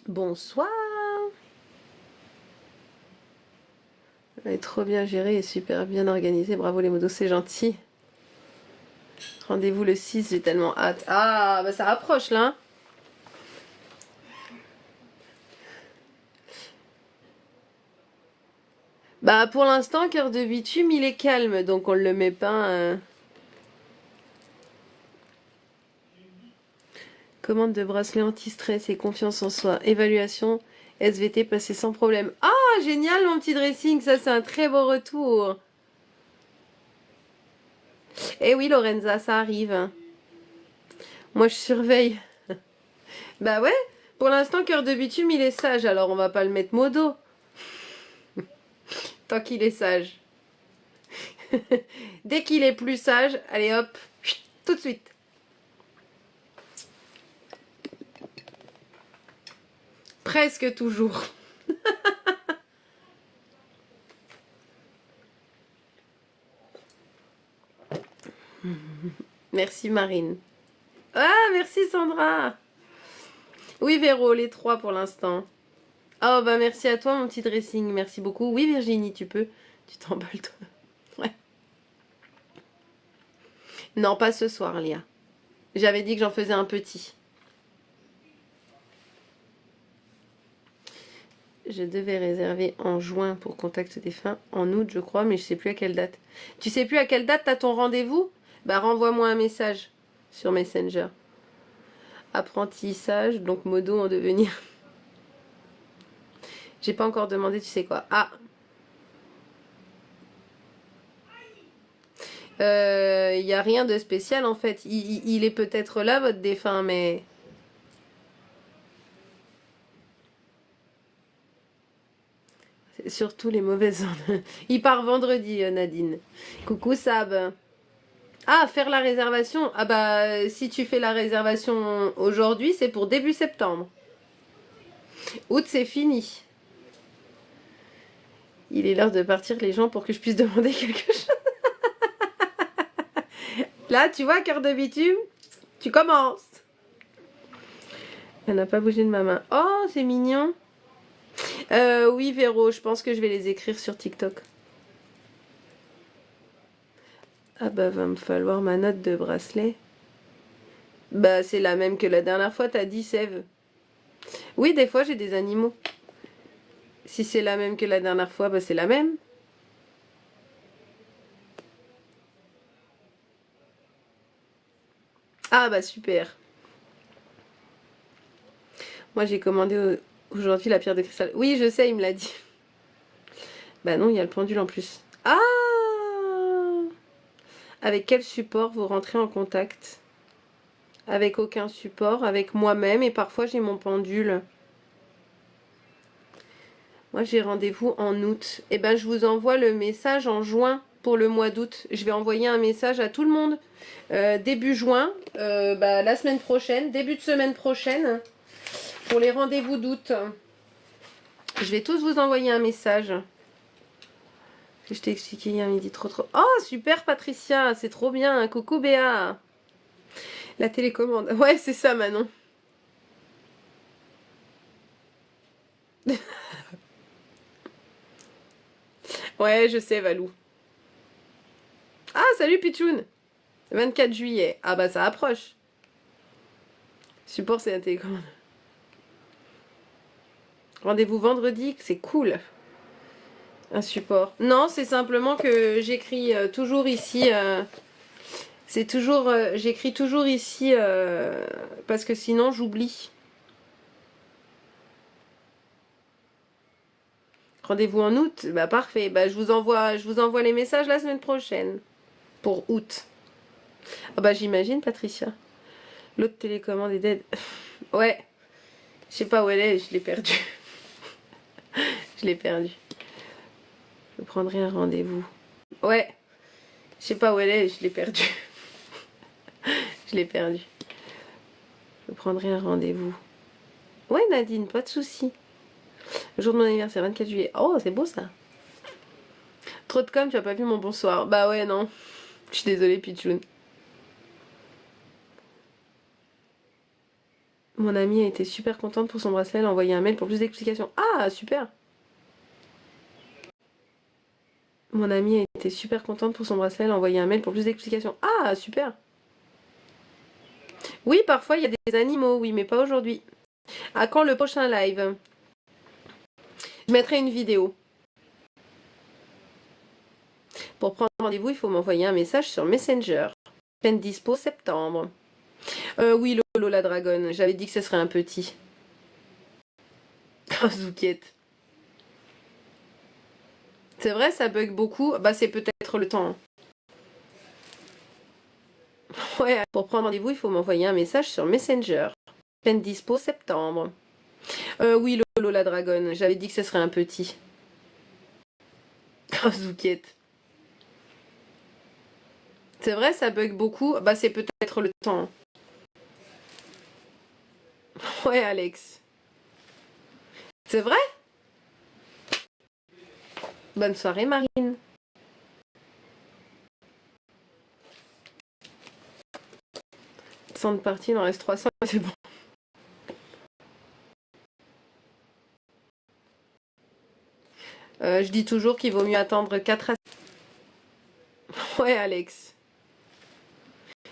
Bonsoir. Elle est trop bien gérée et super bien organisée. Bravo les modos, c'est gentil. Rendez-vous le 6, j'ai tellement hâte. Ah, bah ça rapproche là. Hein. Bah pour l'instant, cœur de bitume, il est calme, donc on le met pas. Commande de bracelet anti-stress et confiance en soi. Évaluation SVT passé sans problème. Ah, génial mon petit dressing, ça c'est un très beau retour. Eh oui Lorenza, ça arrive. Moi je surveille. Bah ouais, pour l'instant cœur de bitume il est sage, alors on va pas le mettre modo. Tant qu'il est sage. Dès qu'il est plus sage, allez hop, tout de suite. Presque toujours. Merci Marine. Ah, merci Sandra. Oui Véro, les trois pour l'instant. Oh bah merci à toi mon petit dressing, merci beaucoup. Oui Virginie, tu peux. Tu t'emballes toi. Ouais. Non, pas ce soir Léa. J'avais dit que j'en faisais un petit. Je devais réserver en juin pour Contact Défunt, en août je crois, mais je sais plus à quelle date. Tu sais plus à quelle date t'as ton rendez-vous? Bah renvoie-moi un message sur Messenger. Apprentissage, donc modo en devenir. J'ai pas encore demandé, tu sais quoi. Ah, il y a rien de spécial en fait. Il est peut-être là votre défunt, mais surtout les mauvaises ondes. Il part vendredi, Nadine. Coucou Sab. Ah, faire la réservation. Ah bah si tu fais la réservation aujourd'hui, c'est pour début septembre. Août, c'est fini. Il est l'heure de partir les gens pour que je puisse demander quelque chose. Là, tu vois, cœur de bitume, tu commences. Elle n'a pas bougé de ma main. Oh, c'est mignon. Oui, Véro, je pense que je vais les écrire sur TikTok. Ah bah, va me falloir ma note de bracelet. Bah, c'est la même que la dernière fois, t'as dit, Sève. Oui, des fois, j'ai des animaux. Si c'est la même que la dernière fois, bah, c'est la même. Ah bah, super. Moi, j'ai commandé aujourd'hui la pierre de cristal. Oui, je sais, il me l'a dit. Bah non, il y a le pendule en plus. Ah! Avec quel support vous rentrez en contact? Avec aucun support, avec moi-même et parfois j'ai mon pendule. Moi j'ai rendez-vous en août. Et ben je vous envoie le message en juin pour le mois d'août. Je vais envoyer un message à tout le monde début juin, bah, la semaine prochaine, début de semaine prochaine pour les rendez-vous d'août. Je vais tous vous envoyer un message. Je t'ai expliqué hier midi trop. Oh super Patricia, c'est trop bien. Coucou Béa. La télécommande. Ouais c'est ça Manon. Ouais je sais Valou. Ah salut Pichoun. 24 juillet. Ah bah ça approche. Support c'est la télécommande. Rendez-vous vendredi, c'est cool. Un support. Non, c'est simplement que j'écris toujours ici. C'est toujours. J'écris toujours ici parce que sinon j'oublie. Rendez-vous en août. Bah parfait. Bah je vous envoie les messages la semaine prochaine. Pour août. Ah bah j'imagine Patricia. L'autre télécommande est dead. Ouais. Je sais pas où elle est, je l'ai perdue. Je l'ai perdue. Je prendrai un rendez-vous. Ouais. Je sais pas où elle est, je l'ai perdue. Je l'ai perdue. Je prendrai un rendez-vous. Ouais Nadine, pas de soucis. Le jour de mon anniversaire, 24 juillet. Oh, c'est beau ça. Trop de com, tu as pas vu mon bonsoir. Bah ouais, non. Je suis désolée, Pichoun. Mon amie a été super contente pour son bracelet. Elle a envoyé un mail pour plus d'explications. Ah, super. Mon amie a été super contente pour son bracelet. Elle a envoyé un mail pour plus d'explications. Ah, super. Oui, parfois il y a des animaux, oui, mais pas aujourd'hui. À quand le prochain live? Je mettrai une vidéo. Pour prendre rendez-vous, il faut m'envoyer un message sur Messenger. Pleine dispo septembre. Oui, Lolo la dragonne. J'avais dit que ce serait un petit. Oh, Zoukiette. C'est vrai, ça bug beaucoup. Bah, c'est peut-être le temps. Ouais, pour prendre rendez-vous, il faut m'envoyer un message sur Messenger. Pleine dispo septembre. Oui, Lolo la dragonne. J'avais dit que ce serait un petit. Oh, Zoukiette. C'est vrai, ça bug beaucoup. Bah, c'est peut-être le temps. Ouais, Alex. C'est vrai? Bonne soirée, Marine. 100 de parties, il en reste 300, c'est bon. Je dis toujours qu'il vaut mieux attendre 4 à... Ouais, Alex.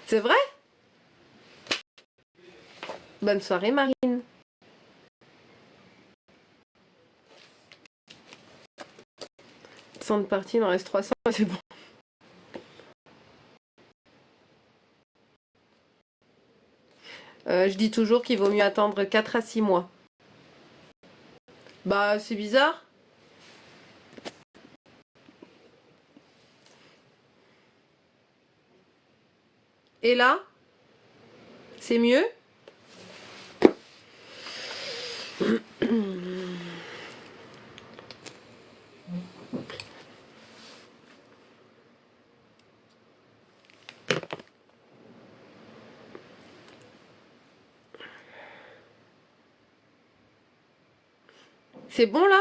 C'est vrai? Bonne soirée, Marine. 100 de parties, il en reste 300, c'est bon. Je dis toujours qu'il vaut mieux attendre 4 à 6 mois. Bah, c'est bizarre. Et là? C'est mieux? C'est bon là?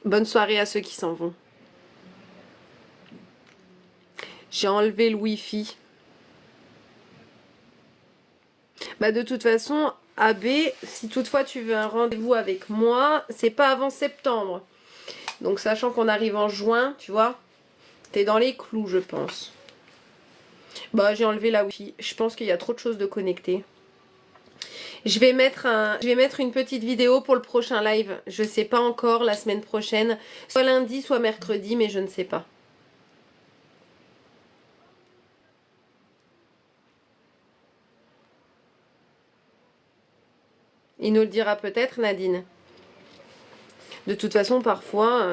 Bonne soirée à ceux qui s'en vont. J'ai enlevé le Wi-Fi. Bah de toute façon, AB, si toutefois tu veux un rendez-vous avec moi, c'est pas avant septembre. Donc sachant qu'on arrive en juin, tu vois, t'es dans les clous, je pense. Bah j'ai enlevé la Wi-Fi. Je pense qu'il y a trop de choses de connectées. Je vais mettre une petite vidéo pour le prochain live. Je sais pas encore, la semaine prochaine. Soit lundi, soit mercredi, mais je ne sais pas. Il nous le dira peut-être, Nadine. De toute façon, parfois,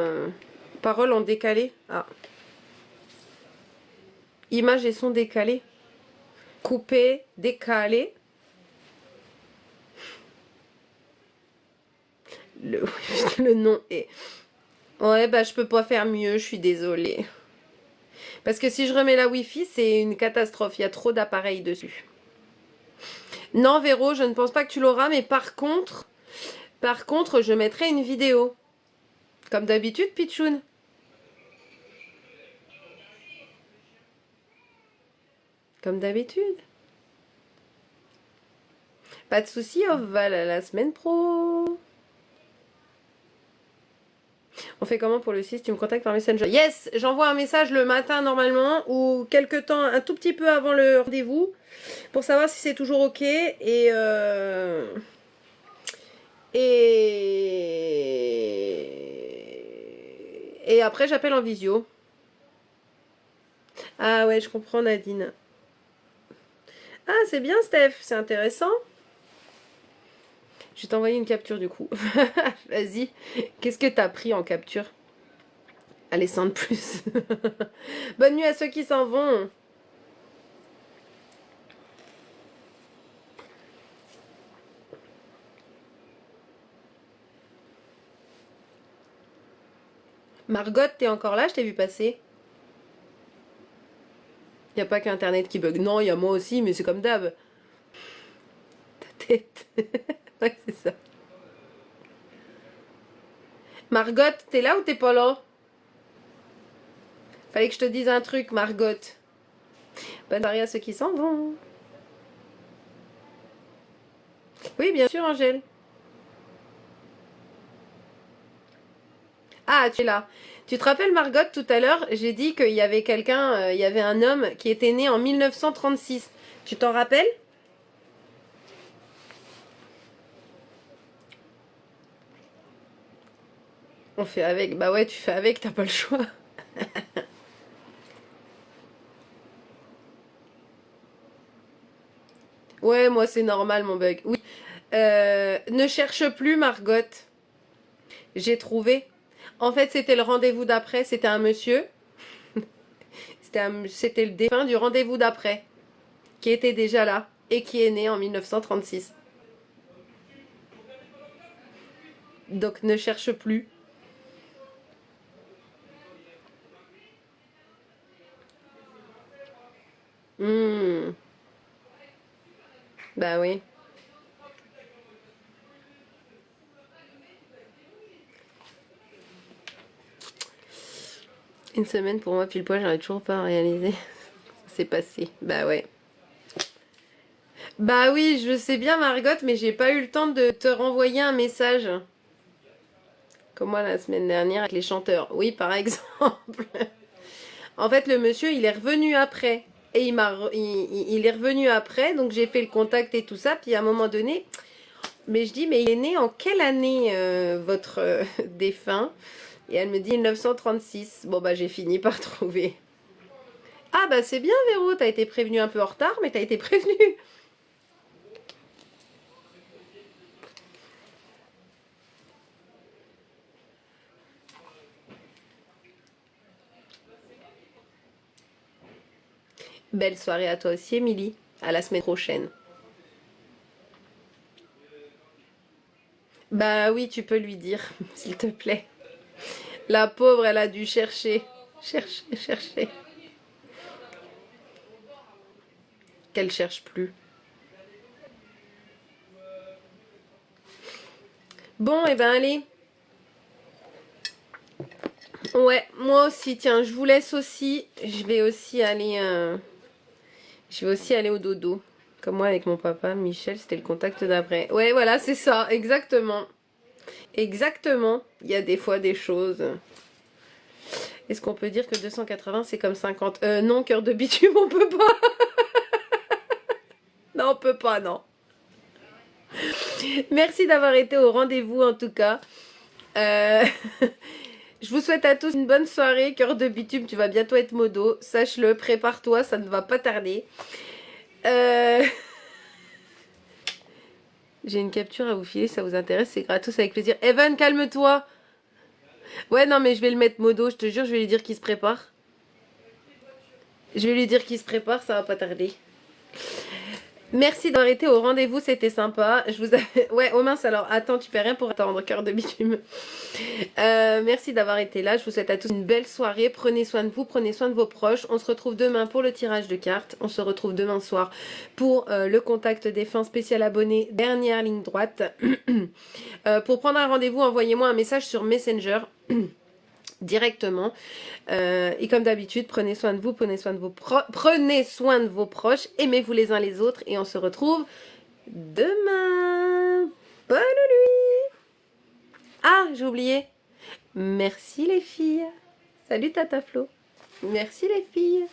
paroles en décalé. Ah. Images et son décalés. Coupé, décalé. Le nom est... Ouais, bah je peux pas faire mieux, je suis désolée. Parce que si je remets la Wi-Fi, c'est une catastrophe. Il y a trop d'appareils dessus. Non, Véro, je ne pense pas que tu l'auras, mais par contre, je mettrai une vidéo. Comme d'habitude, Pichoun. Comme d'habitude. Pas de soucis, Oval, à la semaine pro. On fait comment pour le 6? Tu me contactes par Messenger? Yes, j'envoie un message le matin normalement ou quelque temps, un tout petit peu avant le rendez-vous pour savoir si c'est toujours ok et après j'appelle en visio. Ah ouais, je comprends Nadine. Ah c'est bien Steph, c'est intéressant. Je vais t'envoyer une capture du coup. Vas-y, qu'est-ce que t'as pris en capture? Allez, sans de plus. Bonne nuit à ceux qui s'en vont. Margot, t'es encore là? Je t'ai vu passer. Y a pas qu'Internet qui bug. Non, y a moi aussi, mais c'est comme d'hab. Ta tête. Ouais, c'est ça. Margot, t'es là ou t'es pas là? Fallait que je te dise un truc, Margot. Bonne soirée à ceux qui s'en vont. Oui, bien sûr, Angèle. Ah, tu es là. Tu te rappelles, Margot, tout à l'heure, j'ai dit qu'il y avait quelqu'un, il y avait un homme qui était né en 1936. Tu t'en rappelles? On fait avec. Bah ouais, tu fais avec, t'as pas le choix. Ouais, moi c'est normal mon bug. Oui. Ne cherche plus, Margot. J'ai trouvé. En fait, c'était le rendez-vous d'après. C'était un monsieur. C'était le défunt du rendez-vous d'après. Qui était déjà là. Et qui est né en 1936. Donc ne cherche plus. Hmm. Bah oui. Une semaine pour moi, pile poil, j'arrive toujours pas à réaliser. c'est passé. Bah ouais. Bah oui, je sais bien Margot, mais j'ai pas eu le temps de te renvoyer un message. Comme moi la semaine dernière avec les chanteurs. Oui, par exemple. En fait, le monsieur, il est revenu après. Et il est revenu après, donc j'ai fait le contact et tout ça. Puis à un moment donné, mais je dis, mais il est né en quelle année votre défunt? Et elle me dit 1936. Bon bah j'ai fini par trouver. Ah bah c'est bien Véro, t'as été prévenu un peu en retard, mais t'as été prévenu. Belle soirée à toi aussi, Émilie. À la semaine prochaine. Bah oui, tu peux lui dire, s'il te plaît. La pauvre, elle a dû chercher, chercher, chercher. Qu'elle cherche plus. Bon, et ben allez. Ouais, moi aussi, tiens, je vous laisse aussi. Je vais aussi aller au dodo. Comme moi avec mon papa, Michel, c'était le contact d'après. Ouais, voilà, c'est ça, exactement. Exactement. Il y a des fois des choses. Est-ce qu'on peut dire que 280 c'est comme 50? Non, cœur de bitume, on peut pas. Non, on peut pas, non. Merci d'avoir été au rendez-vous en tout cas. Euh, Je vous souhaite à tous une bonne soirée. Cœur de bitume, tu vas bientôt être modo. Sache-le, prépare-toi, ça ne va pas tarder. Euh, J'ai une capture à vous filer, ça vous intéresse, c'est gratos avec plaisir. Evan, calme-toi. Ouais, non, mais je vais le mettre modo, je te jure, je vais lui dire qu'il se prépare. Je vais lui dire qu'il se prépare, ça va pas tarder. Merci d'avoir été au rendez-vous, c'était sympa. Je vous Ouais, oh mince, alors attends, tu peux rien pour attendre, cœur de bitume. Merci d'avoir été là. Je vous souhaite à tous une belle soirée. Prenez soin de vous, prenez soin de vos proches. On se retrouve demain pour le tirage de cartes. On se retrouve demain soir pour le contact des fins spécial abonné, dernière ligne droite. Pour prendre un rendez-vous, envoyez-moi un message sur Messenger. Directement. Et comme d'habitude, prenez soin de vous, prenez soin de vos proches, aimez-vous les uns les autres et on se retrouve demain. Bonne nuit. Ah, j'ai oublié. Merci les filles. Salut Tata Flo. Merci les filles.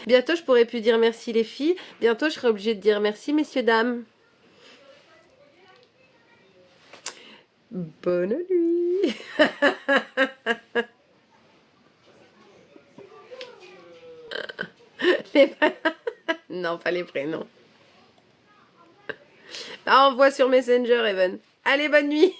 Bientôt je pourrai plus dire merci les filles. Bientôt je serai obligée de dire merci messieurs dames. Bonne nuit. Non, pas les prénoms. Ah, envoie sur Messenger, Evan. Allez, bonne nuit.